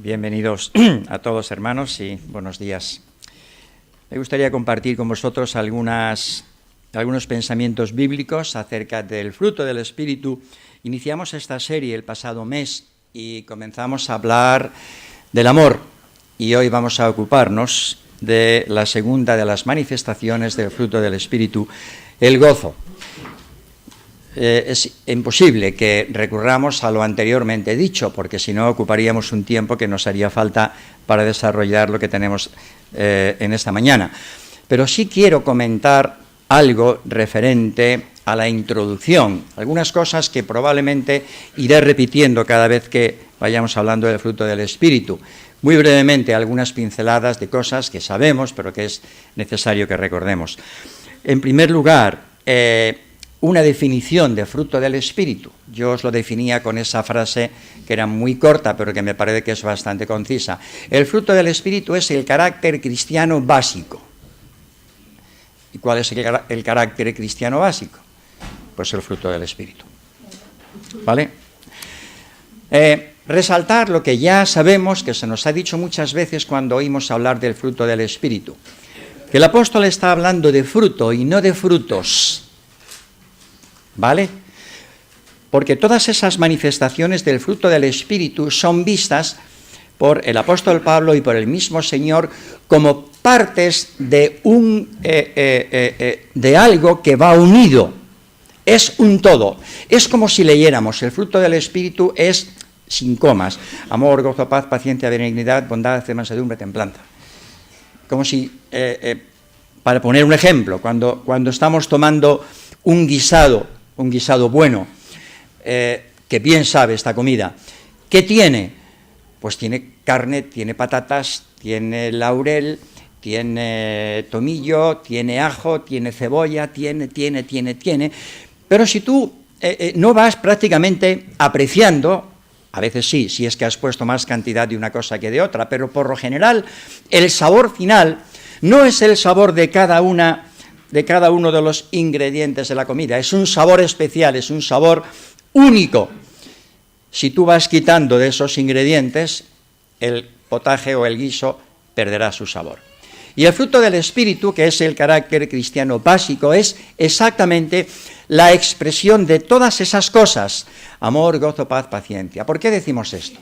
Bienvenidos a todos, hermanos, y buenos días. Me gustaría compartir con vosotros algunos pensamientos bíblicos acerca del fruto del Espíritu. Iniciamos esta serie el pasado mes y comenzamos a hablar del amor, y hoy vamos a ocuparnos de la segunda de las manifestaciones del fruto del Espíritu, el gozo. Es imposible que recurramos a lo anteriormente dicho, porque si no ocuparíamos un tiempo que nos haría falta para desarrollar lo que tenemos en esta mañana. Pero sí quiero comentar algo referente a la introducción, algunas cosas que probablemente iré repitiendo cada vez que vayamos hablando del fruto del Espíritu. Muy brevemente, algunas pinceladas de cosas que sabemos, pero que es necesario que recordemos. En primer lugar, una definición de fruto del Espíritu. Yo os lo definía con esa frase que era muy corta, pero que me parece que es bastante concisa. El fruto del Espíritu es el carácter cristiano básico. ¿Y cuál es el carácter cristiano básico? Pues el fruto del Espíritu. ¿Vale? Resaltar lo que ya sabemos, que se nos ha dicho muchas veces cuando oímos hablar del fruto del Espíritu. Que el apóstol está hablando de fruto y no de frutos. ¿Vale? Porque todas esas manifestaciones del fruto del Espíritu son vistas por el apóstol Pablo y por el mismo Señor como partes de de algo que va unido. Es un todo. Es como si leyéramos: el fruto del Espíritu es, sin comas, amor, gozo, paz, paciencia, benignidad, bondad, fe, mansedumbre, templanza. Como si, para poner un ejemplo, cuando estamos tomando un guisado bueno, que bien sabe esta comida, ¿qué tiene? Pues tiene carne, tiene patatas, tiene laurel, tiene tomillo, tiene ajo, tiene cebolla, tiene, pero si tú no vas prácticamente apreciando, a veces sí, si es que has puesto más cantidad de una cosa que de otra, pero por lo general el sabor final no es el sabor de cada uno de los ingredientes de la comida. Es un sabor especial, es un sabor único. Si tú vas quitando de esos ingredientes, el potaje o el guiso perderá su sabor. Y el fruto del Espíritu, que es el carácter cristiano básico, es exactamente la expresión de todas esas cosas: amor, gozo, paz, paciencia. ¿Por qué decimos esto?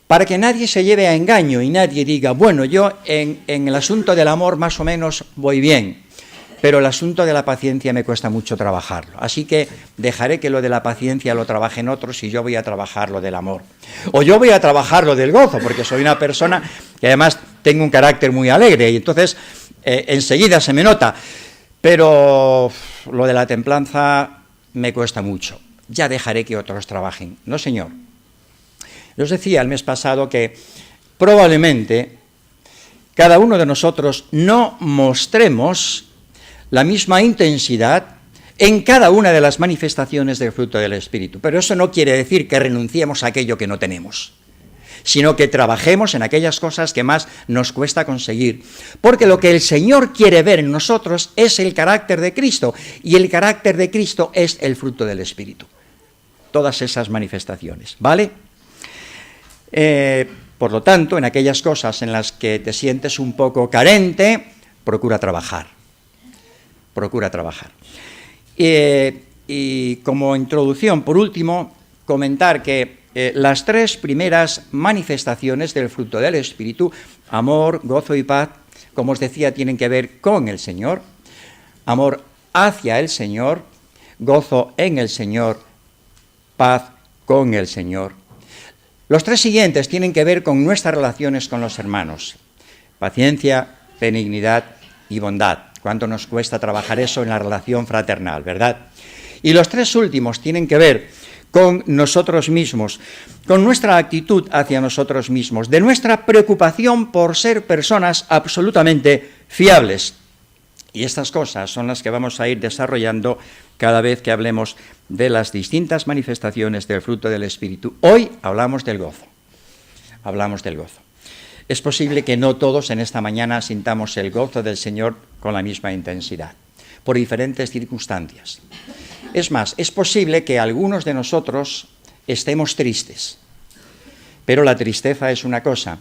Para que nadie se lleve a engaño y nadie diga: bueno, yo en el asunto del amor más o menos voy bien, pero el asunto de la paciencia me cuesta mucho trabajarlo. Así que dejaré que lo de la paciencia lo trabajen otros y yo voy a trabajar lo del amor. O yo voy a trabajar lo del gozo, porque soy una persona que además tengo un carácter muy alegre y entonces enseguida se me nota. Pero lo de la templanza me cuesta mucho. Ya dejaré que otros trabajen. No, señor. Les decía el mes pasado que probablemente cada uno de nosotros no mostremos la misma intensidad en cada una de las manifestaciones del fruto del Espíritu. Pero eso no quiere decir que renunciemos a aquello que no tenemos, sino que trabajemos en aquellas cosas que más nos cuesta conseguir. Porque lo que el Señor quiere ver en nosotros es el carácter de Cristo, y el carácter de Cristo es el fruto del Espíritu. Todas esas manifestaciones, ¿vale? Por lo tanto, en aquellas cosas en las que te sientes un poco carente, procura trabajar. Y como introducción, por último, comentar que las tres primeras manifestaciones del fruto del Espíritu, amor, gozo y paz, como os decía, tienen que ver con el Señor. Amor hacia el Señor, gozo en el Señor, paz con el Señor. Los tres siguientes tienen que ver con nuestras relaciones con los hermanos: paciencia, benignidad y bondad. Cuánto nos cuesta trabajar eso en la relación fraternal, ¿verdad? Y los tres últimos tienen que ver con nosotros mismos, con nuestra actitud hacia nosotros mismos, de nuestra preocupación por ser personas absolutamente fiables. Y estas cosas son las que vamos a ir desarrollando cada vez que hablemos de las distintas manifestaciones del fruto del Espíritu. Hoy hablamos del gozo. Es posible que no todos en esta mañana sintamos el gozo del Señor con la misma intensidad, por diferentes circunstancias. Es más, es posible que algunos de nosotros estemos tristes, pero la tristeza es una cosa.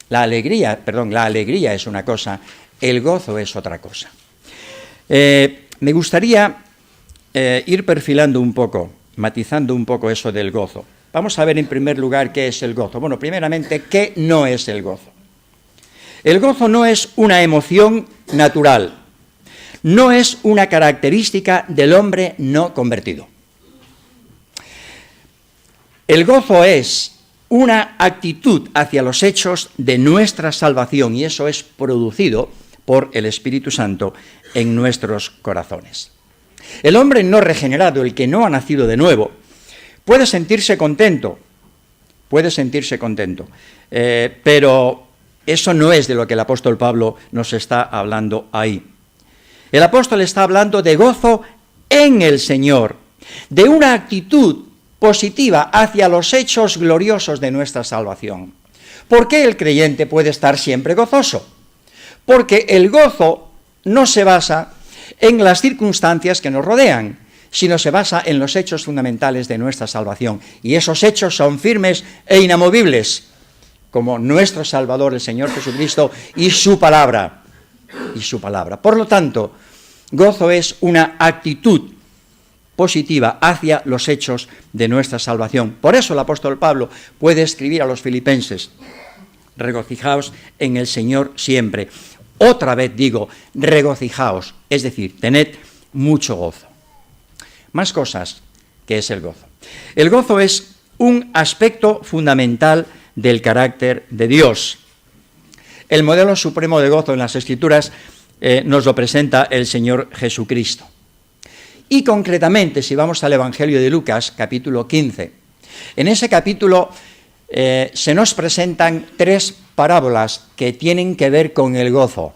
La alegría es una cosa, el gozo es otra cosa. Me gustaría ir perfilando un poco, matizando un poco eso del gozo. Vamos a ver en primer lugar qué es el gozo. Bueno, primeramente, ¿qué no es el gozo? El gozo no es una emoción natural, no es una característica del hombre no convertido. El gozo es una actitud hacia los hechos de nuestra salvación, y eso es producido por el Espíritu Santo en nuestros corazones. El hombre no regenerado, el que no ha nacido de nuevo, puede sentirse contento, pero eso no es de lo que el apóstol Pablo nos está hablando ahí. El apóstol está hablando de gozo en el Señor, de una actitud positiva hacia los hechos gloriosos de nuestra salvación. ¿Por qué el creyente puede estar siempre gozoso? Porque el gozo no se basa en las circunstancias que nos rodean, sino se basa en los hechos fundamentales de nuestra salvación. Y esos hechos son firmes e inamovibles, como nuestro Salvador, el Señor Jesucristo, y su palabra. Por lo tanto, gozo es una actitud positiva hacia los hechos de nuestra salvación. Por eso el apóstol Pablo puede escribir a los filipenses: regocijaos en el Señor siempre. Otra vez digo, regocijaos, es decir, tened mucho gozo. Más cosas que es el gozo. El gozo es un aspecto fundamental del carácter de Dios. El modelo supremo de gozo en las Escrituras nos lo presenta el Señor Jesucristo. Y concretamente, si vamos al Evangelio de Lucas, capítulo 15, en ese capítulo se nos presentan 3 parábolas que tienen que ver con el gozo.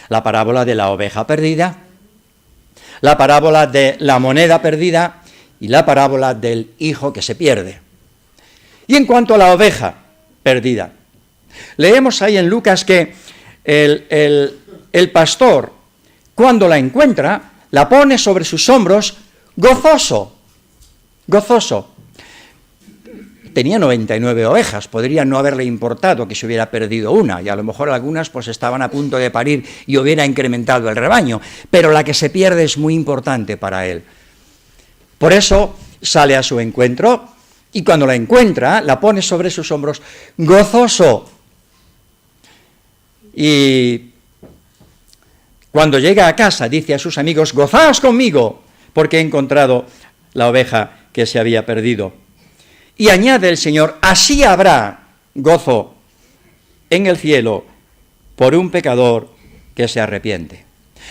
La parábola de la oveja perdida, la parábola de la moneda perdida y la parábola del hijo que se pierde. Y en cuanto a la oveja perdida, leemos ahí en Lucas que el pastor, cuando la encuentra, la pone sobre sus hombros gozoso. Tenía 99 ovejas, podría no haberle importado que se hubiera perdido una, y a lo mejor algunas pues estaban a punto de parir y hubiera incrementado el rebaño, pero la que se pierde es muy importante para él. Por eso sale a su encuentro, y cuando la encuentra, la pone sobre sus hombros gozoso. Y cuando llega a casa, dice a sus amigos: gozaos conmigo, porque he encontrado la oveja que se había perdido. Y añade el Señor: así habrá gozo en el cielo por un pecador que se arrepiente.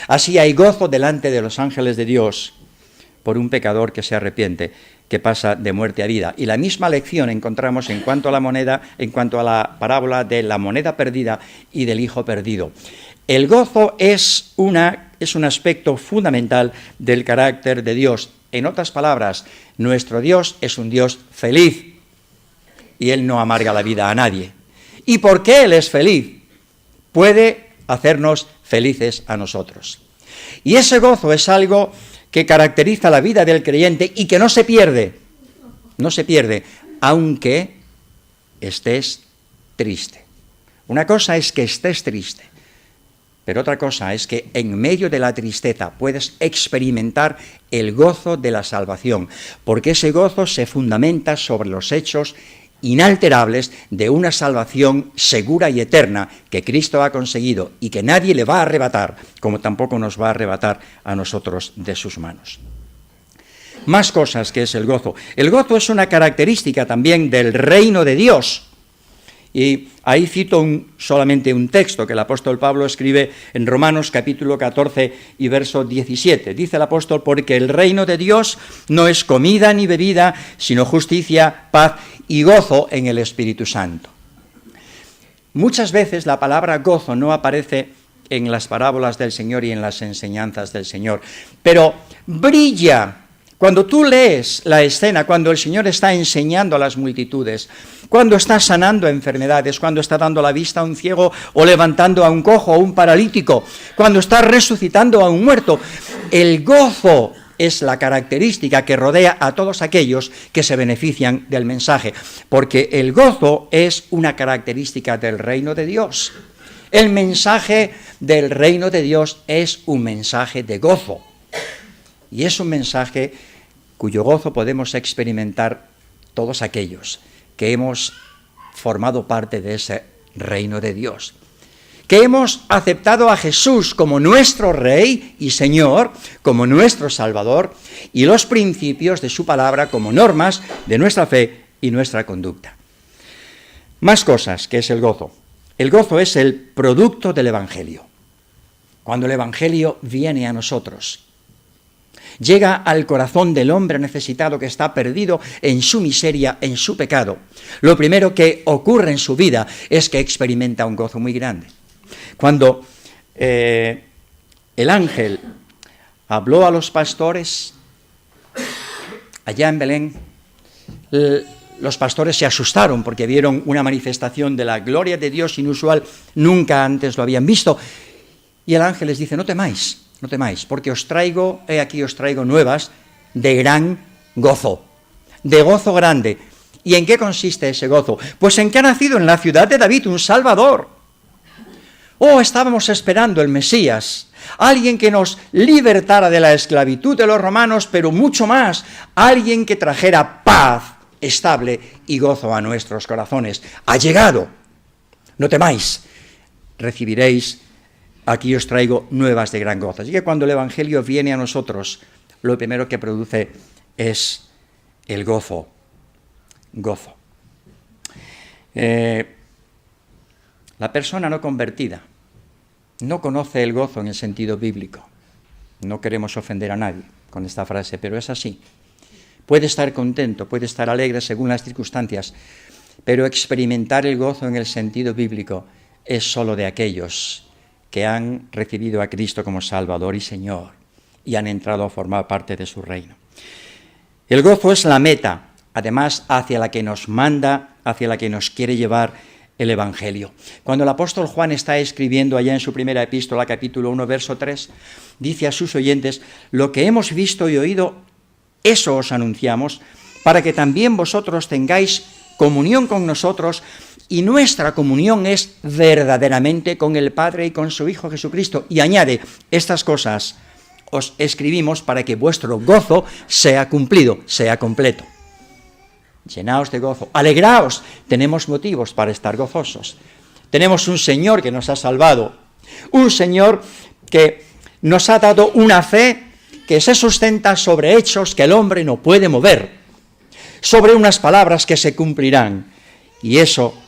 Así hay gozo delante de los ángeles de Dios por un pecador que se arrepiente, que pasa de muerte a vida. Y la misma lección encontramos en cuanto a la parábola de la moneda perdida y del hijo perdido. El gozo es un aspecto fundamental del carácter de Dios. En otras palabras, nuestro Dios es un Dios feliz y Él no amarga la vida a nadie. ¿Y por qué Él es feliz? Puede hacernos felices a nosotros. Y ese gozo es algo que caracteriza la vida del creyente y que no se pierde, aunque estés triste. Una cosa es que estés triste, pero otra cosa es que en medio de la tristeza puedes experimentar el gozo de la salvación, porque ese gozo se fundamenta sobre los hechos inalterables de una salvación segura y eterna que Cristo ha conseguido y que nadie le va a arrebatar, como tampoco nos va a arrebatar a nosotros de sus manos. Más cosas que es el gozo. El gozo es una característica también del reino de Dios. Y ahí cito solamente un texto que el apóstol Pablo escribe en Romanos capítulo 14 y verso 17. Dice el apóstol: porque el reino de Dios no es comida ni bebida, sino justicia, paz y gozo en el Espíritu Santo. Muchas veces la palabra gozo no aparece en las parábolas del Señor y en las enseñanzas del Señor, pero brilla. Cuando tú lees la escena, cuando el Señor está enseñando a las multitudes, cuando está sanando enfermedades, cuando está dando la vista a un ciego o levantando a un cojo o un paralítico, cuando está resucitando a un muerto, el gozo es la característica que rodea a todos aquellos que se benefician del mensaje, porque el gozo es una característica del reino de Dios. El mensaje del reino de Dios es un mensaje de gozo, y es un mensaje cuyo gozo podemos experimentar todos aquellos que hemos formado parte de ese reino de Dios, que hemos aceptado a Jesús como nuestro Rey y Señor, como nuestro Salvador, y los principios de su palabra como normas de nuestra fe y nuestra conducta. Más cosas que es el gozo. El gozo es el producto del Evangelio. Cuando el Evangelio viene a nosotros, llega al corazón del hombre necesitado que está perdido en su miseria, en su pecado, lo primero que ocurre en su vida es que experimenta un gozo muy grande. Cuando el ángel habló a los pastores allá en Belén, los pastores se asustaron porque vieron una manifestación de la gloria de Dios inusual, nunca antes lo habían visto, y el ángel les dice: no temáis, porque os traigo nuevas de gran gozo, de gozo grande. ¿Y en qué consiste ese gozo? Pues en que ha nacido en la ciudad de David un Salvador. Oh, estábamos esperando el Mesías, alguien que nos libertara de la esclavitud de los romanos, pero mucho más, alguien que trajera paz estable y gozo a nuestros corazones. Ha llegado. No temáis, recibiréis. Aquí os traigo nuevas de gran gozo. Así que cuando el Evangelio viene a nosotros, lo primero que produce es el gozo. Gozo. La persona no convertida no conoce el gozo en el sentido bíblico. No queremos ofender a nadie con esta frase, pero es así. Puede estar contento, puede estar alegre según las circunstancias, pero experimentar el gozo en el sentido bíblico es solo de aquellos que han recibido a Cristo como Salvador y Señor y han entrado a formar parte de su reino. El gozo es la meta, además, hacia la que nos manda, hacia la que nos quiere llevar el Evangelio. Cuando el apóstol Juan está escribiendo allá en su primera epístola, capítulo 1, verso 3, dice a sus oyentes: lo que hemos visto y oído, eso os anunciamos, para que también vosotros tengáis comunión con nosotros, y nuestra comunión es verdaderamente con el Padre y con su Hijo Jesucristo. Y añade: estas cosas os escribimos para que vuestro gozo sea cumplido, sea completo. Llenaos de gozo, alegraos, tenemos motivos para estar gozosos. Tenemos un Señor que nos ha salvado, un Señor que nos ha dado una fe que se sustenta sobre hechos que el hombre no puede mover, sobre unas palabras que se cumplirán, y eso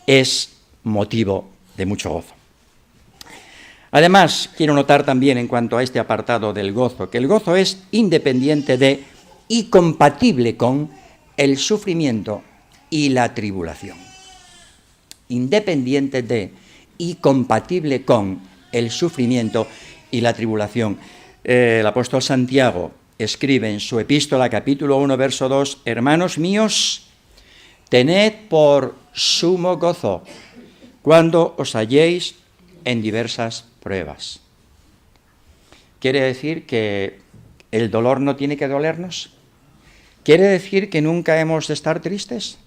es motivo de mucho gozo. Además, quiero notar también en cuanto a este apartado del gozo, que el gozo es independiente de y compatible con el sufrimiento y la tribulación. Independiente de y compatible con el sufrimiento y la tribulación. El apóstol Santiago escribe en su epístola, capítulo 1, verso 2: hermanos míos, tened por sumo gozo cuando os halléis en diversas pruebas. ¿Quiere decir que el dolor no tiene que dolernos? ¿Quiere decir que nunca hemos de estar tristes?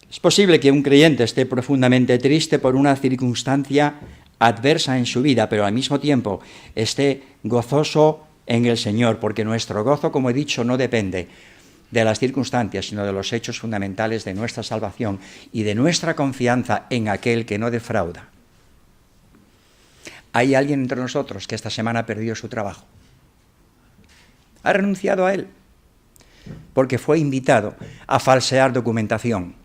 Es posible que un creyente esté profundamente triste por una circunstancia adversa en su vida, pero al mismo tiempo esté gozoso en el Señor, porque nuestro gozo, como he dicho, no depende de las circunstancias, sino de los hechos fundamentales de nuestra salvación y de nuestra confianza en aquel que no defrauda. Hay alguien entre nosotros que esta semana ha perdido su trabajo. Ha renunciado a él porque fue invitado a falsear documentación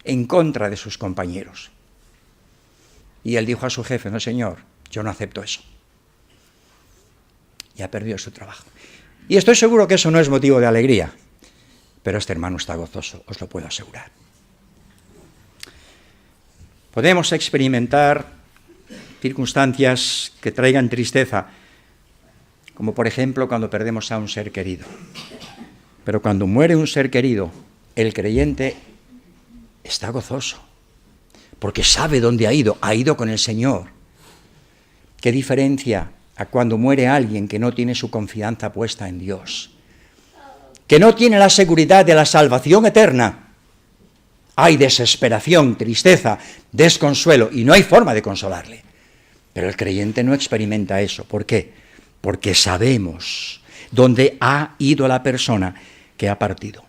en contra de sus compañeros. Y él dijo a su jefe: no, señor, yo no acepto eso. Y ha perdido su trabajo. Y estoy seguro que eso no es motivo de alegría, pero este hermano está gozoso, os lo puedo asegurar. Podemos experimentar circunstancias que traigan tristeza, como por ejemplo cuando perdemos a un ser querido. Pero cuando muere un ser querido, el creyente está gozoso, porque sabe dónde ha ido con el Señor. ¿Qué diferencia a cuando muere alguien que no tiene su confianza puesta en Dios, que no tiene la seguridad de la salvación eterna. Hay desesperación, tristeza, desconsuelo, y no hay forma de consolarle. Pero el creyente no experimenta eso. ¿Por qué? Porque sabemos dónde ha ido la persona que ha partido.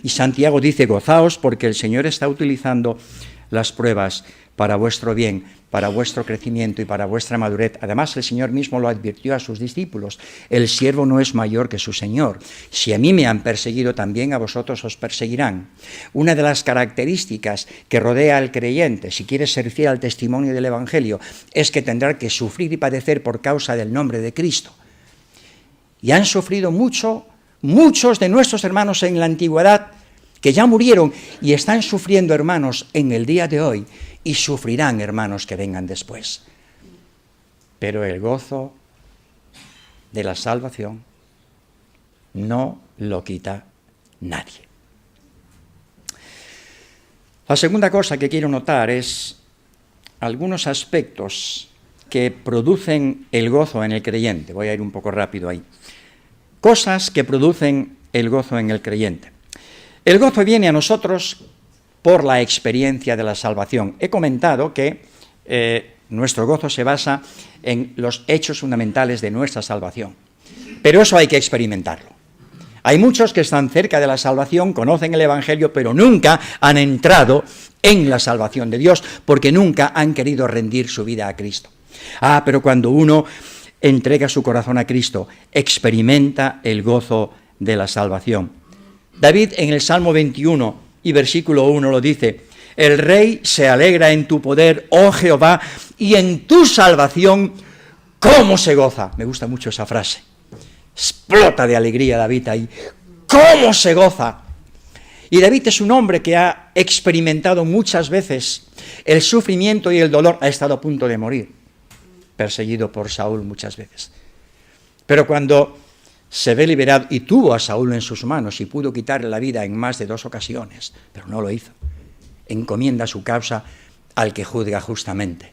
Y Santiago dice, gozaos porque el Señor está utilizando las pruebas para vuestro bien, para vuestro crecimiento y para vuestra madurez. Además, el Señor mismo lo advirtió a sus discípulos. El siervo no es mayor que su Señor. Si a mí me han perseguido, también a vosotros os perseguirán. Una de las características que rodea al creyente, si quiere ser fiel al testimonio del Evangelio, es que tendrá que sufrir y padecer por causa del nombre de Cristo. Y han sufrido mucho muchos de nuestros hermanos en la antigüedad que ya murieron y están sufriendo, hermanos, en el día de hoy, y sufrirán, hermanos, que vengan después. Pero el gozo de la salvación no lo quita nadie. La segunda cosa que quiero notar es algunos aspectos que producen el gozo en el creyente. Voy a ir un poco rápido ahí. Cosas que producen el gozo en el creyente. El gozo viene a nosotros por la experiencia de la salvación. He comentado que nuestro gozo se basa en los hechos fundamentales de nuestra salvación. Pero eso hay que experimentarlo. Hay muchos que están cerca de la salvación, conocen el Evangelio, pero nunca han entrado en la salvación de Dios, porque nunca han querido rendir su vida a Cristo. Pero cuando uno entrega su corazón a Cristo, experimenta el gozo de la salvación. David en el Salmo 21 y versículo 1 lo dice: el rey se alegra en tu poder, oh Jehová, y en tu salvación, ¿cómo se goza? Me gusta mucho esa frase. Explota de alegría David ahí. ¿Cómo se goza? Y David es un hombre que ha experimentado muchas veces el sufrimiento y el dolor. Ha estado a punto de morir, perseguido por Saúl muchas veces. Pero cuando se ve liberado, y tuvo a Saúl en sus manos y pudo quitarle la vida en más de 2 ocasiones, pero no lo hizo. Encomienda su causa al que juzga justamente.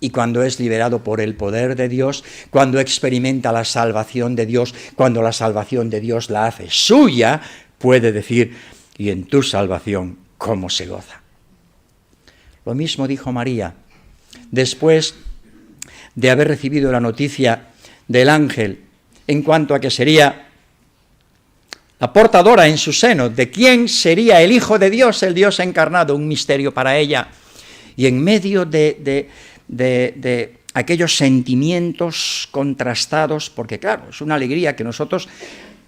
Y cuando es liberado por el poder de Dios, cuando experimenta la salvación de Dios, cuando la salvación de Dios la hace suya, puede decir: y en tu salvación, ¿cómo se goza? Lo mismo dijo María, después de haber recibido la noticia del ángel, en cuanto a que sería la portadora en su seno de quién sería el Hijo de Dios, el Dios encarnado, un misterio para ella. Y en medio de aquellos sentimientos contrastados, porque claro, es una alegría que nosotros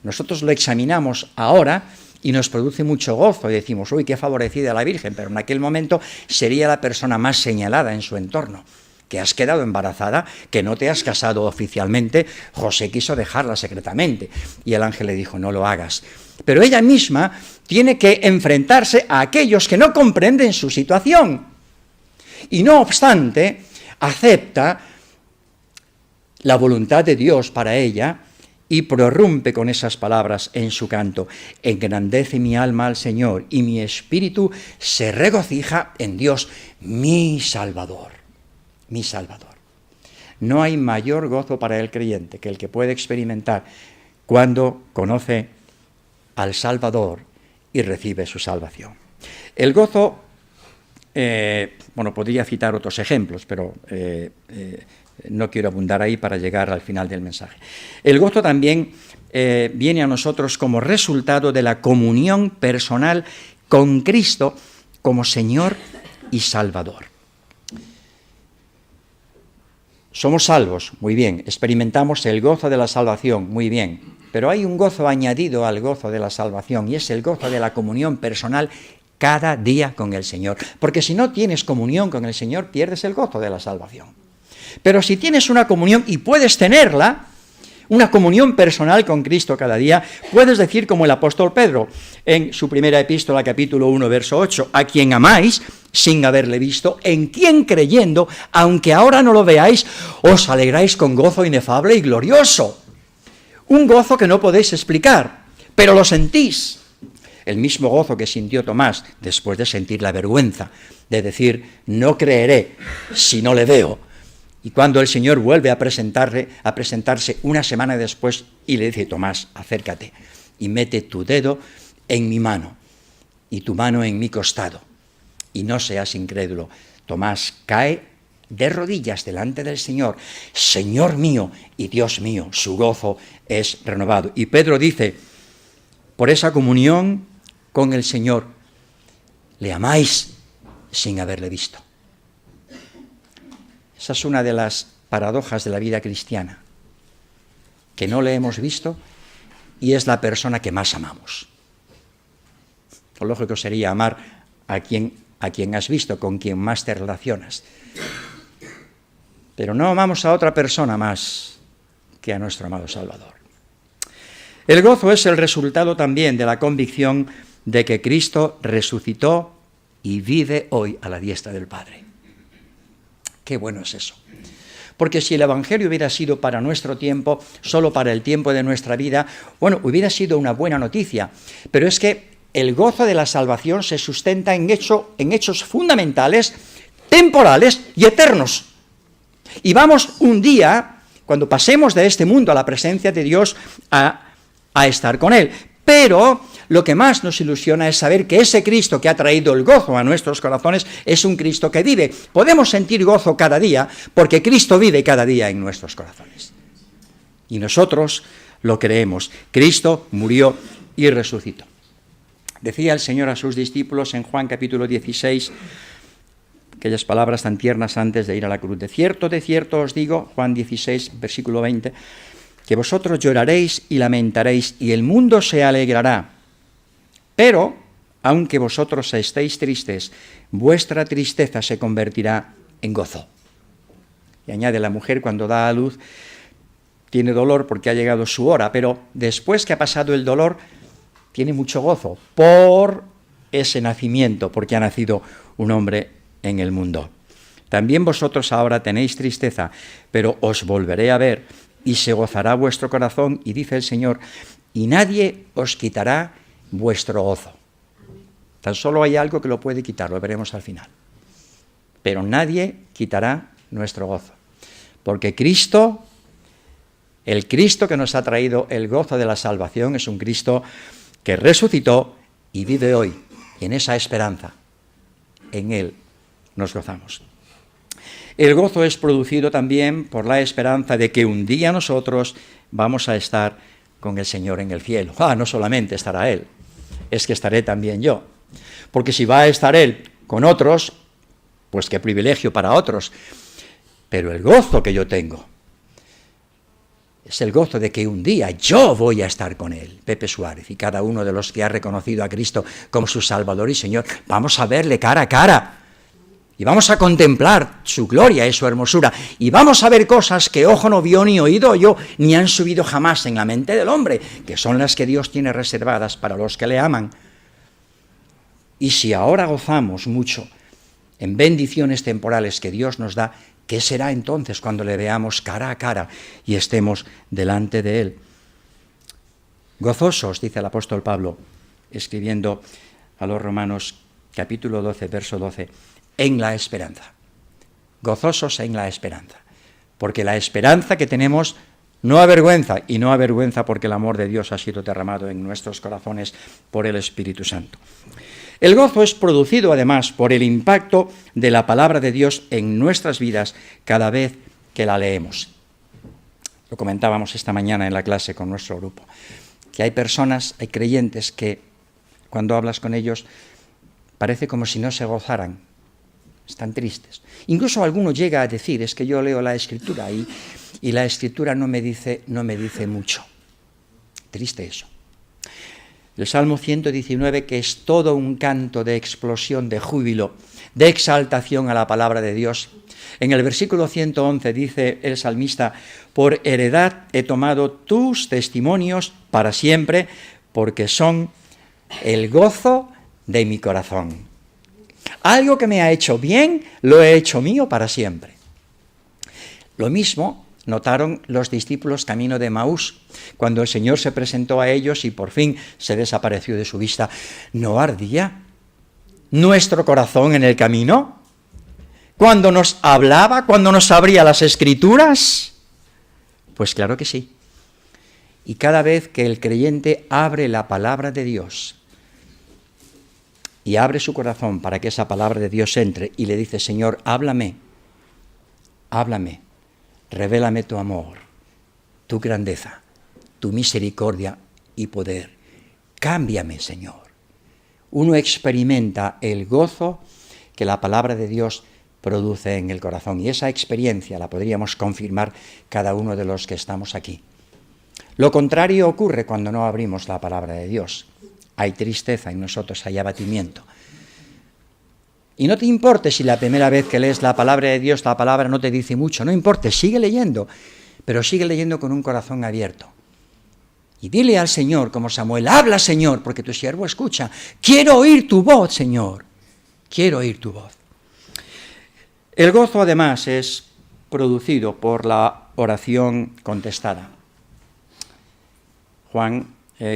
lo examinamos ahora y nos produce mucho gozo y decimos: uy, qué favorecida la Virgen, pero en aquel momento sería la persona más señalada en su entorno. Que has quedado embarazada, que no te has casado oficialmente. José quiso dejarla secretamente y el ángel le dijo: no lo hagas. Pero ella misma tiene que enfrentarse a aquellos que no comprenden su situación. Y no obstante, acepta la voluntad de Dios para ella y prorrumpe con esas palabras en su canto: engrandece mi alma al Señor y mi espíritu se regocija en Dios, mi Salvador. Mi Salvador. No hay mayor gozo para el creyente que el que puede experimentar cuando conoce al Salvador y recibe su salvación. El gozo, podría citar otros ejemplos, pero no quiero abundar ahí para llegar al final del mensaje. El gozo también viene a nosotros como resultado de la comunión personal con Cristo como Señor y Salvador. Somos salvos, muy bien, experimentamos el gozo de la salvación, muy bien, pero hay un gozo añadido al gozo de la salvación y es el gozo de la comunión personal cada día con el Señor, porque si no tienes comunión con el Señor pierdes el gozo de la salvación. Pero si tienes una comunión y puedes tenerla, una comunión personal con Cristo cada día, puedes decir como el apóstol Pedro en su primera epístola, capítulo 1, verso 8, a quien amáis sin haberle visto, en quien creyendo, aunque ahora no lo veáis, os alegráis con gozo inefable y glorioso. Un gozo que no podéis explicar, pero lo sentís. El mismo gozo que sintió Tomás después de sentir la vergüenza de decir: no creeré si no le veo. Y cuando el Señor vuelve a presentarse una semana después y le dice: Tomás, acércate y mete tu dedo en mi mano y tu mano en mi costado, y no seas incrédulo. Tomás cae de rodillas delante del Señor: Señor mío y Dios mío. Su gozo es renovado. Y Pedro dice: por esa comunión con el Señor, le amáis sin haberle visto. Esa es una de las paradojas de la vida cristiana, que no le hemos visto y es la persona que más amamos. Lo lógico sería amar a quien has visto, con quien más te relacionas. Pero no amamos a otra persona más que a nuestro amado Salvador. El gozo es el resultado también de la convicción de que Cristo resucitó y vive hoy a la diestra del Padre. Qué bueno es eso. Porque si el Evangelio hubiera sido para nuestro tiempo, solo para el tiempo de nuestra vida, bueno, hubiera sido una buena noticia. Pero es que el gozo de la salvación se sustenta en hechos fundamentales, temporales y eternos. Y vamos un día, cuando pasemos de este mundo a la presencia de Dios, a estar con Él. Pero lo que más nos ilusiona es saber que ese Cristo que ha traído el gozo a nuestros corazones es un Cristo que vive. Podemos sentir gozo cada día porque Cristo vive cada día en nuestros corazones. Y nosotros lo creemos. Cristo murió y resucitó. Decía el Señor a sus discípulos en Juan capítulo 16, aquellas palabras tan tiernas antes de ir a la cruz: de cierto os digo, Juan 16, versículo 20, que vosotros lloraréis y lamentaréis, y el mundo se alegrará. Pero, aunque vosotros estéis tristes, vuestra tristeza se convertirá en gozo. Y añade: la mujer cuando da a luz tiene dolor porque ha llegado su hora, pero después que ha pasado el dolor, tiene mucho gozo por ese nacimiento, porque ha nacido un hombre en el mundo. También vosotros ahora tenéis tristeza, pero os volveré a ver, y se gozará vuestro corazón, y dice el Señor, y nadie os quitará vuestro gozo. Tan solo hay algo que lo puede quitar, lo veremos al final. Pero nadie quitará nuestro gozo. Porque Cristo, el Cristo que nos ha traído el gozo de la salvación, es un Cristo que resucitó y vive hoy. Y en esa esperanza, en Él nos gozamos. El gozo es producido también por la esperanza de que un día nosotros vamos a estar con el Señor en el cielo. No solamente estará Él, es que estaré también yo. Porque si va a estar Él con otros, pues qué privilegio para otros. Pero el gozo que yo tengo es el gozo de que un día yo voy a estar con Él. Pepe Suárez y cada uno de los que ha reconocido a Cristo como su Salvador y Señor, vamos a verle cara a cara. Y vamos a contemplar su gloria y su hermosura. Y vamos a ver cosas que ojo no vio, ni oído oyó, ni han subido jamás en la mente del hombre, que son las que Dios tiene reservadas para los que le aman. Y si ahora gozamos mucho en bendiciones temporales que Dios nos da, ¿qué será entonces cuando le veamos cara a cara y estemos delante de Él? Gozosos, dice el apóstol Pablo, escribiendo a los Romanos, capítulo 12, verso 12, en la esperanza. Gozosos en la esperanza. Porque la esperanza que tenemos no avergüenza, y no avergüenza porque el amor de Dios ha sido derramado en nuestros corazones por el Espíritu Santo. El gozo es producido además por el impacto de la palabra de Dios en nuestras vidas cada vez que la leemos. Lo comentábamos esta mañana en la clase con nuestro grupo, que hay personas, hay creyentes que cuando hablas con ellos parece como si no se gozaran, están tristes. Incluso alguno llega a decir, es que yo leo la Escritura y la Escritura no me dice mucho. Triste eso. El Salmo 119, que es todo un canto de explosión, de júbilo, de exaltación a la palabra de Dios. En el versículo 111 dice el salmista, por heredad he tomado tus testimonios para siempre, porque son el gozo de mi corazón. Algo que me ha hecho bien, lo he hecho mío para siempre. Lo mismo notaron los discípulos camino de Emaús, cuando el Señor se presentó a ellos y por fin se desapareció de su vista. ¿No ardía nuestro corazón en el camino? cuando nos hablaba, cuando nos abría las Escrituras? Pues claro que sí. Y cada vez que el creyente abre la palabra de Dios y abre su corazón para que esa palabra de Dios entre y le dice, Señor, háblame, revélame tu amor, tu grandeza, tu misericordia y poder. Cámbiame, Señor. Uno experimenta el gozo que la palabra de Dios produce en el corazón. Y esa experiencia la podríamos confirmar cada uno de los que estamos aquí. Lo contrario ocurre cuando no abrimos la palabra de Dios. Hay tristeza en nosotros, hay abatimiento. Y no te importe si la primera vez que lees la palabra de Dios, la palabra no te dice mucho, no importe, sigue leyendo, pero sigue leyendo con un corazón abierto. Y dile al Señor, como Samuel, habla, Señor, porque tu siervo escucha. Quiero oír tu voz, Señor. Quiero oír tu voz. El gozo, además, es producido por la oración contestada. Juan,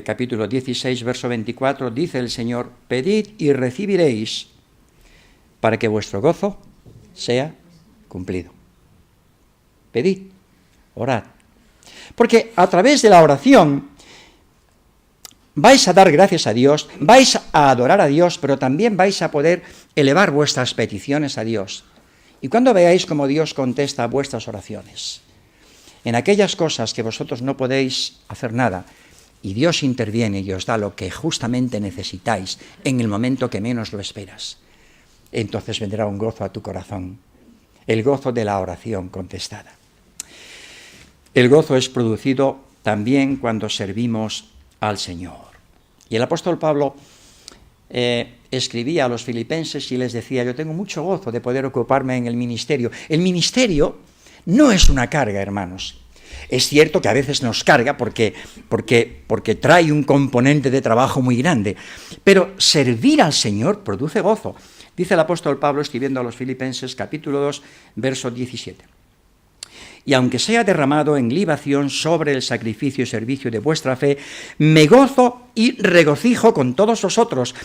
capítulo 16, verso 24, dice el Señor, pedid y recibiréis para que vuestro gozo sea cumplido. Pedid, orad. Porque a través de la oración vais a dar gracias a Dios, vais a adorar a Dios, pero también vais a poder elevar vuestras peticiones a Dios. Y cuando veáis cómo Dios contesta vuestras oraciones, en aquellas cosas que vosotros no podéis hacer nada, y Dios interviene y os da lo que justamente necesitáis en el momento que menos lo esperas, entonces vendrá un gozo a tu corazón, el gozo de la oración contestada. El gozo es producido también cuando servimos al Señor. Y el apóstol Pablo escribía a los filipenses y les decía, yo tengo mucho gozo de poder ocuparme en el ministerio. El ministerio no es una carga, hermanos. Es cierto que a veces nos carga porque trae un componente de trabajo muy grande, pero servir al Señor produce gozo. Dice el apóstol Pablo escribiendo a los filipenses, capítulo 2, verso 17. Y aunque sea derramado en libación sobre el sacrificio y servicio de vuestra fe, me gozo y regocijo con todos vosotros.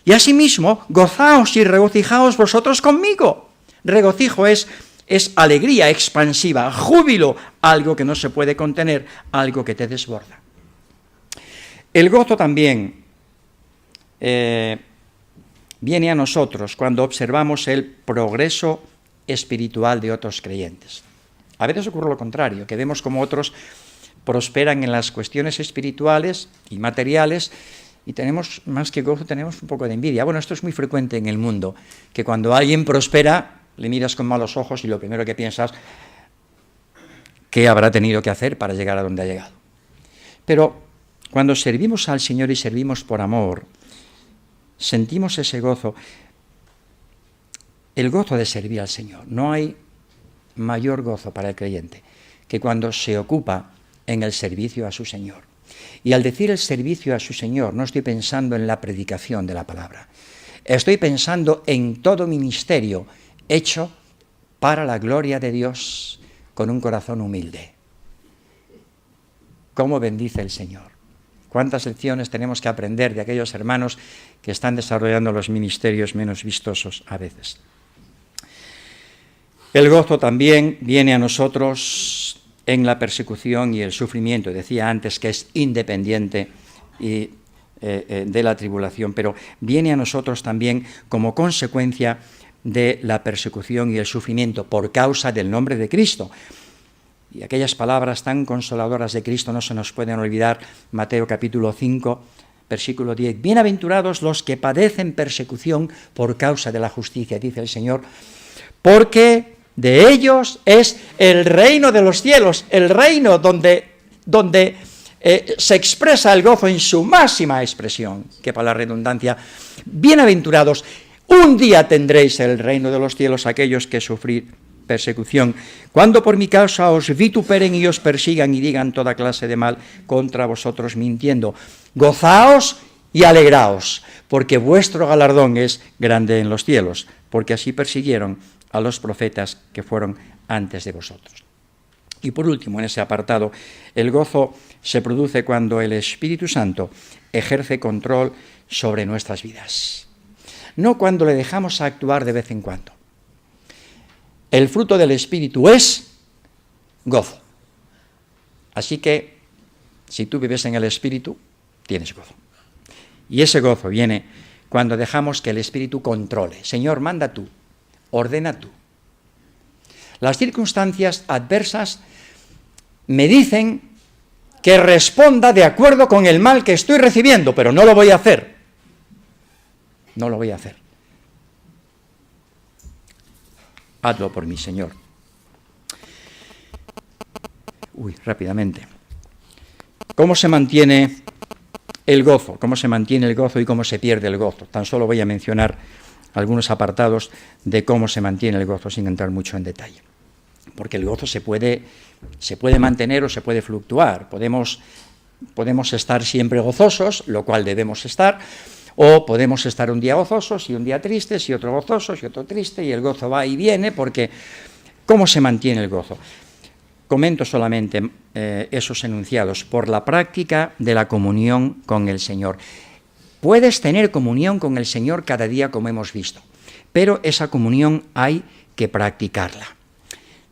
Y asimismo, gozaos y regocijaos vosotros conmigo. Regocijo es alegría expansiva, júbilo, algo que no se puede contener, algo que te desborda. El gozo también viene a nosotros cuando observamos el progreso espiritual de otros creyentes. A veces ocurre lo contrario, que vemos como otros prosperan en las cuestiones espirituales y materiales y tenemos, más que gozo, tenemos un poco de envidia. Bueno, esto es muy frecuente en el mundo, que cuando alguien prospera, le miras con malos ojos y lo primero que piensas, ¿qué habrá tenido que hacer para llegar a donde ha llegado? Pero cuando servimos al Señor y servimos por amor, sentimos ese gozo, el gozo de servir al Señor. No hay mayor gozo para el creyente que cuando se ocupa en el servicio a su Señor. Y al decir el servicio a su Señor, no estoy pensando en la predicación de la palabra. Estoy pensando en todo ministerio hecho para la gloria de Dios con un corazón humilde. ¿Cómo bendice el Señor? ¿Cuántas lecciones tenemos que aprender de aquellos hermanos que están desarrollando los ministerios menos vistosos a veces? El gozo también viene a nosotros en la persecución y el sufrimiento. Decía antes que es independiente de la tribulación, pero viene a nosotros también como consecuencia de la persecución y el sufrimiento por causa del nombre de Cristo. Y aquellas palabras tan consoladoras de Cristo no se nos pueden olvidar. Mateo capítulo 5, versículo 10. Bienaventurados los que padecen persecución por causa de la justicia, dice el Señor, porque de ellos es el reino de los cielos, el reino donde se expresa el gozo en su máxima expresión, que para la redundancia, bienaventurados, un día tendréis el reino de los cielos aquellos que sufrir persecución, cuando por mi causa os vituperen y os persigan y digan toda clase de mal contra vosotros mintiendo. Gozaos y alegraos, porque vuestro galardón es grande en los cielos, porque así persiguieron a los profetas que fueron antes de vosotros. Y por último, en ese apartado, el gozo se produce cuando el Espíritu Santo ejerce control sobre nuestras vidas. No cuando le dejamos actuar de vez en cuando. el fruto del Espíritu es gozo. Así que, si tú vives en el Espíritu, tienes gozo. Y ese gozo viene cuando dejamos que el Espíritu controle. Señor, manda tú, ordena tú. Las circunstancias adversas me dicen que responda de acuerdo con el mal que estoy recibiendo, pero no lo voy a hacer. No lo voy a hacer. Hazlo por mí, Señor. Rápidamente. ¿Cómo se mantiene el gozo? ¿Cómo se mantiene el gozo y cómo se pierde el gozo? Tan solo voy a mencionar algunos apartados de cómo se mantiene el gozo sin entrar mucho en detalle. Porque el gozo se puede mantener o se puede fluctuar. Podemos estar siempre gozosos, lo cual debemos estar, o podemos estar un día gozosos y un día tristes y otro gozosos y otro triste, y el gozo va y viene, porque ¿cómo se mantiene el gozo? Comento solamente esos enunciados. Por la práctica de la comunión con el Señor. Puedes tener comunión con el Señor cada día, como hemos visto, pero esa comunión hay que practicarla.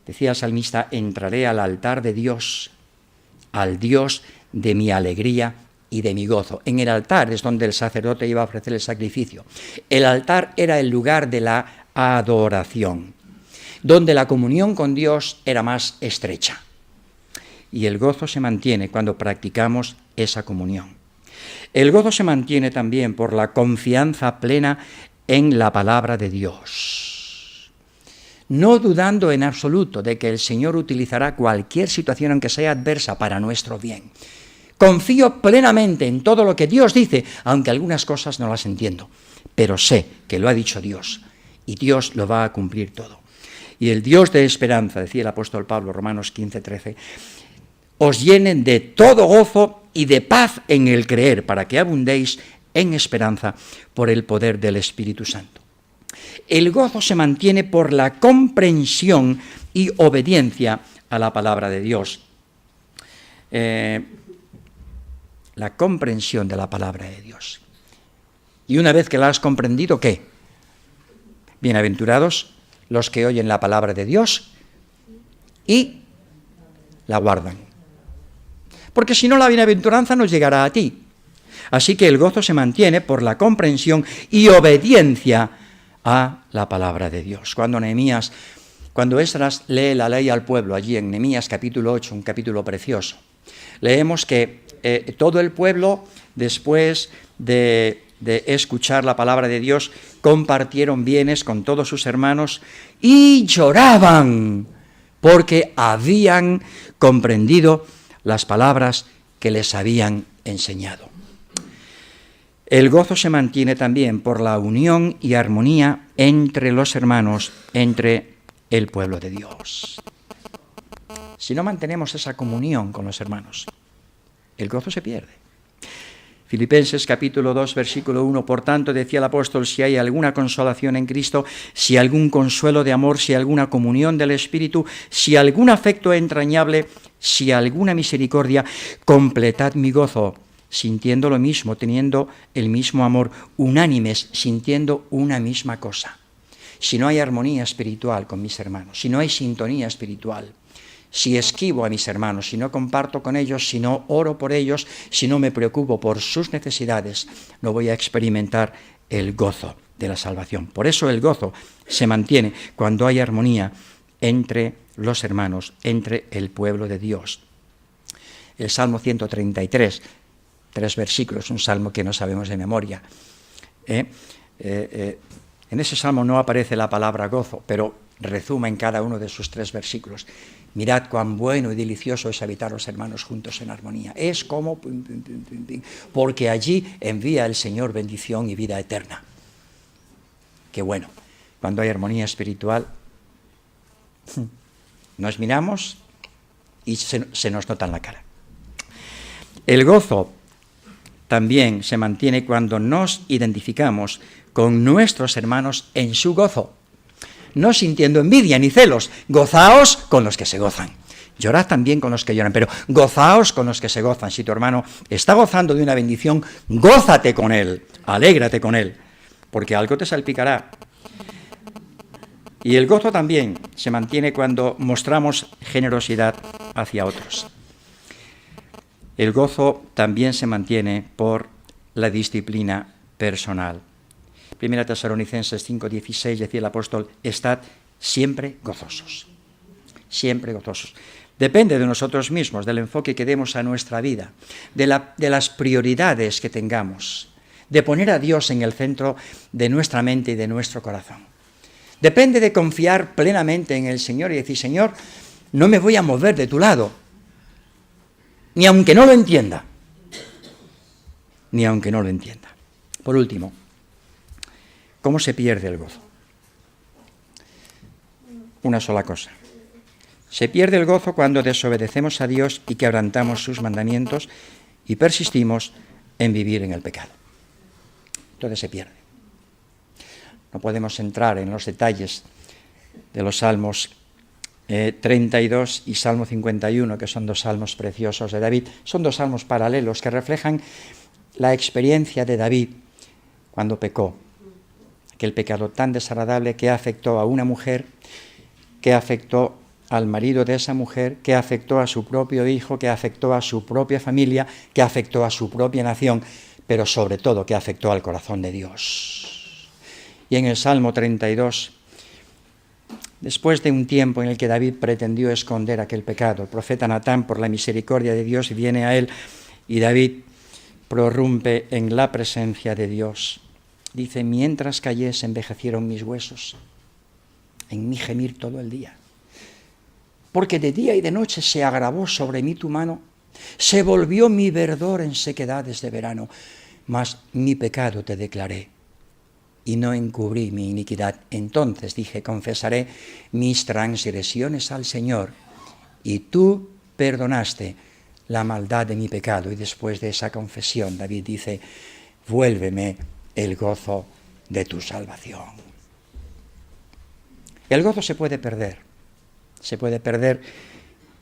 Decía el salmista, entraré al altar de Dios, al Dios de mi alegría y de mi gozo. En el altar es donde el sacerdote iba a ofrecer el sacrificio. El altar era el lugar de la adoración, donde la comunión con Dios era más estrecha. Y el gozo se mantiene cuando practicamos esa comunión. El gozo se mantiene también por la confianza plena en la palabra de Dios, no dudando en absoluto de que el Señor utilizará cualquier situación, aunque sea adversa, para nuestro bien. Confío plenamente en todo lo que Dios dice, aunque algunas cosas no las entiendo, pero sé que lo ha dicho Dios, y Dios lo va a cumplir todo. Y el Dios de esperanza, decía el apóstol Pablo, Romanos 15:13, os llenen de todo gozo y de paz en el creer, para que abundéis en esperanza por el poder del Espíritu Santo. El gozo se mantiene por la comprensión y obediencia a la palabra de Dios. La comprensión de la palabra de Dios. Y una vez que la has comprendido, ¿qué? Bienaventurados los que oyen la palabra de Dios y la guardan. Porque si no, la bienaventuranza no llegará a ti. Así que el gozo se mantiene por la comprensión y obediencia a la palabra de Dios. Cuando Esdras lee la ley al pueblo, allí en Nehemías capítulo 8, un capítulo precioso, leemos que todo el pueblo, después de escuchar la palabra de Dios, compartieron bienes con todos sus hermanos y lloraban porque habían comprendido las palabras que les habían enseñado. El gozo se mantiene también por la unión y armonía entre los hermanos, entre el pueblo de Dios. Si no mantenemos esa comunión con los hermanos, el gozo se pierde. Filipenses capítulo 2, versículo 1, por tanto, decía el apóstol, si hay alguna consolación en Cristo, si algún consuelo de amor, si alguna comunión del Espíritu, si algún afecto entrañable, si alguna misericordia, completad mi gozo, sintiendo lo mismo, teniendo el mismo amor, unánimes, sintiendo una misma cosa. Si no hay armonía espiritual con mis hermanos, si no hay sintonía espiritual, si esquivo a mis hermanos, si no comparto con ellos, si no oro por ellos, si no me preocupo por sus necesidades, no voy a experimentar el gozo de la salvación. Por eso el gozo se mantiene cuando hay armonía entre los hermanos, entre el pueblo de Dios. El Salmo 133, 3 versículos, un salmo que no sabemos de memoria. En ese salmo no aparece la palabra gozo, pero rezuma en cada uno de sus 3 versículos. Mirad cuán bueno y delicioso es habitar los hermanos juntos en armonía. Es como, porque allí envía el Señor bendición y vida eterna. Qué bueno. Cuando hay armonía espiritual, nos miramos y se nos nota en la cara. El gozo también se mantiene cuando nos identificamos con nuestros hermanos en su gozo, no sintiendo envidia ni celos. Gozaos con los que se gozan. Llorad también con los que lloran, pero gozaos con los que se gozan. Si tu hermano está gozando de una bendición, gózate con él, alégrate con él, porque algo te salpicará. Y el gozo también se mantiene cuando mostramos generosidad hacia otros. El gozo también se mantiene por la disciplina personal. 1 Tesalonicenses 5:16 decía el apóstol: estad siempre gozosos. Siempre gozosos. Depende de nosotros mismos, del enfoque que demos a nuestra vida, de las prioridades que tengamos, de poner a Dios en el centro de nuestra mente y de nuestro corazón. Depende de confiar plenamente en el Señor y decir: Señor, no me voy a mover de tu lado, ni aunque no lo entienda. Ni aunque no lo entienda. Por último, ¿cómo se pierde el gozo? Una sola cosa. Se pierde el gozo cuando desobedecemos a Dios y quebrantamos sus mandamientos y persistimos en vivir en el pecado. Entonces se pierde. No podemos entrar en los detalles de los Salmos 32 y Salmo 51, que son dos salmos preciosos de David. Son dos salmos paralelos que reflejan la experiencia de David cuando pecó. Aquel pecado tan desagradable que afectó a una mujer, que afectó al marido de esa mujer, que afectó a su propio hijo, que afectó a su propia familia, que afectó a su propia nación, pero sobre todo que afectó al corazón de Dios. Y en el Salmo 32, después de un tiempo en el que David pretendió esconder aquel pecado, el profeta Natán, por la misericordia de Dios, viene a él y David prorrumpe en la presencia de Dios. Dice: mientras callé se envejecieron mis huesos, en mi gemir todo el día. Porque de día y de noche se agravó sobre mí tu mano, se volvió mi verdor en sequedades de verano, mas mi pecado te declaré y no encubrí mi iniquidad. Entonces dije: confesaré mis transgresiones al Señor, y tú perdonaste la maldad de mi pecado. Y después de esa confesión, David dice: vuélveme el gozo de tu salvación. El gozo se puede perder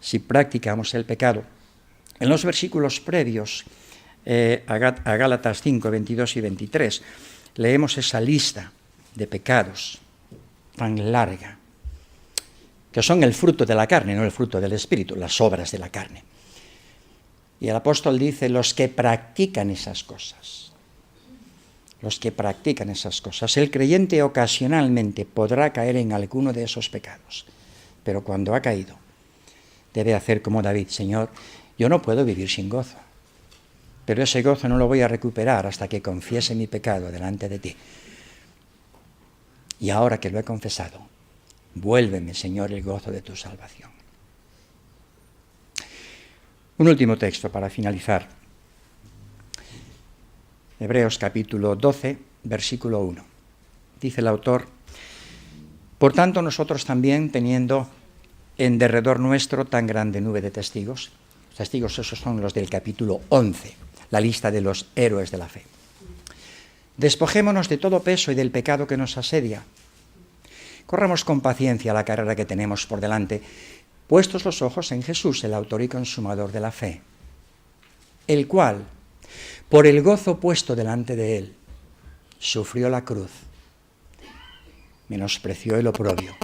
si practicamos el pecado. En los versículos previos a Gálatas 5, 22 y 23, leemos esa lista de pecados tan larga, que son el fruto de la carne, no el fruto del Espíritu, las obras de la carne. Y el apóstol dice: los que practican esas cosas. Los que practican esas cosas. El creyente ocasionalmente podrá caer en alguno de esos pecados, pero cuando ha caído, debe hacer como David: Señor, yo no puedo vivir sin gozo, pero ese gozo no lo voy a recuperar hasta que confiese mi pecado delante de ti. Y ahora que lo he confesado, vuélveme, Señor, el gozo de tu salvación. Un último texto para finalizar. Hebreos capítulo 12, versículo 1. Dice el autor: por tanto nosotros también, teniendo en derredor nuestro tan grande nube de testigos, los testigos esos son los del capítulo 11, la lista de los héroes de la fe. Despojémonos de todo peso y del pecado que nos asedia. Corramos con paciencia la carrera que tenemos por delante, puestos los ojos en Jesús, el autor y consumador de la fe, el cual, por el gozo puesto delante de él, sufrió la cruz, menospreció el oprobio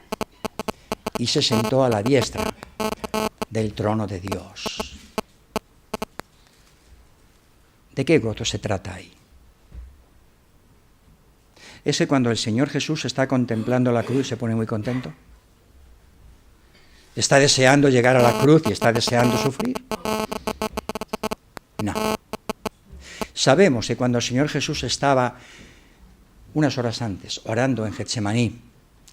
y se sentó a la diestra del trono de Dios. ¿De qué gozo se trata ahí? ¿Ese cuando el Señor Jesús está contemplando la cruz y se pone muy contento? ¿Está deseando llegar a la cruz y está deseando sufrir? No. Sabemos que cuando el Señor Jesús estaba unas horas antes orando en Getsemaní,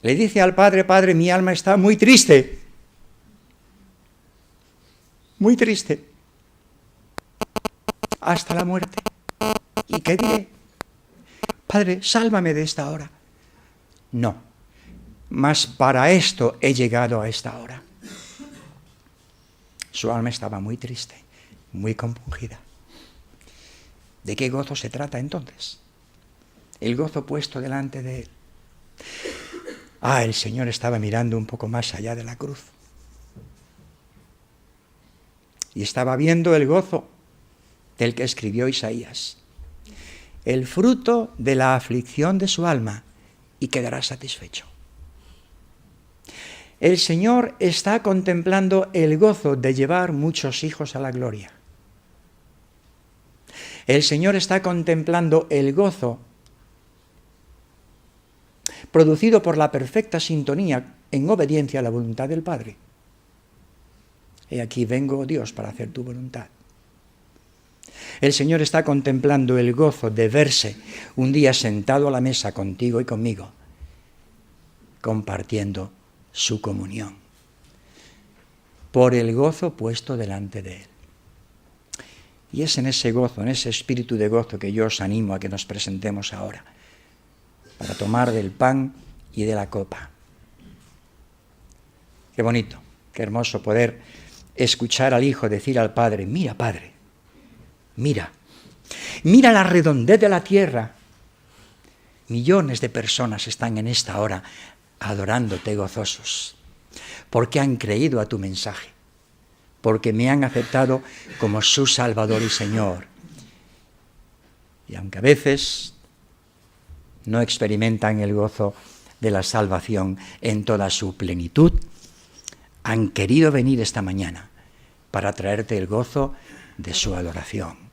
le dice al Padre: Padre, mi alma está muy triste. Muy triste. Hasta la muerte. ¿Y qué diré? Padre, sálvame de esta hora. No, mas para esto he llegado a esta hora. Su alma estaba muy triste, muy compungida. ¿De qué gozo se trata entonces? El gozo puesto delante de él. El Señor estaba mirando un poco más allá de la cruz. Y estaba viendo el gozo del que escribió Isaías. El fruto de la aflicción de su alma, y quedará satisfecho. El Señor está contemplando el gozo de llevar muchos hijos a la gloria. El Señor está contemplando el gozo producido por la perfecta sintonía en obediencia a la voluntad del Padre. He aquí vengo, Dios, para hacer tu voluntad. El Señor está contemplando el gozo de verse un día sentado a la mesa contigo y conmigo, compartiendo su comunión, por el gozo puesto delante de Él. Y es en ese gozo, en ese espíritu de gozo que yo os animo a que nos presentemos ahora, para tomar del pan y de la copa. Qué bonito, qué hermoso poder escuchar al Hijo decir al Padre: mira, Padre, mira la redondez de la tierra. Millones de personas están en esta hora adorándote gozosos, porque han creído a tu mensaje, porque me han aceptado como su Salvador y Señor. Y aunque a veces no experimentan el gozo de la salvación en toda su plenitud, han querido venir esta mañana para traerte el gozo de su adoración.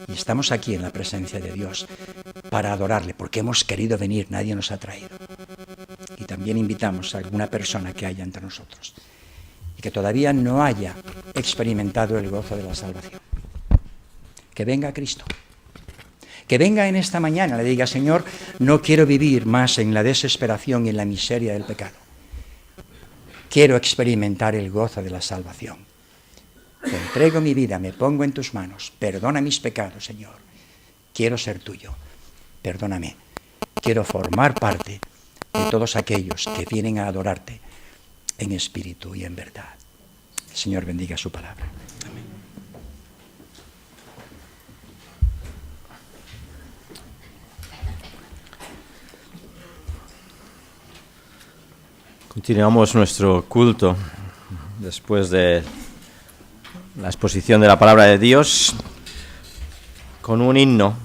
Y estamos aquí en la presencia de Dios para adorarle, porque hemos querido venir, nadie nos ha traído. Y también invitamos a alguna persona que haya entre nosotros y que todavía no haya experimentado el gozo de la salvación. Que venga a Cristo. Que venga en esta mañana, le diga: Señor, no quiero vivir más en la desesperación y en la miseria del pecado. Quiero experimentar el gozo de la salvación. Te entrego mi vida, me pongo en tus manos. Perdona mis pecados, Señor. Quiero ser tuyo. Perdóname. Quiero formar parte de todos aquellos que vienen a adorarte en espíritu y en verdad. El Señor bendiga su palabra. Amén. Continuamos nuestro culto después de la exposición de la palabra de Dios con un himno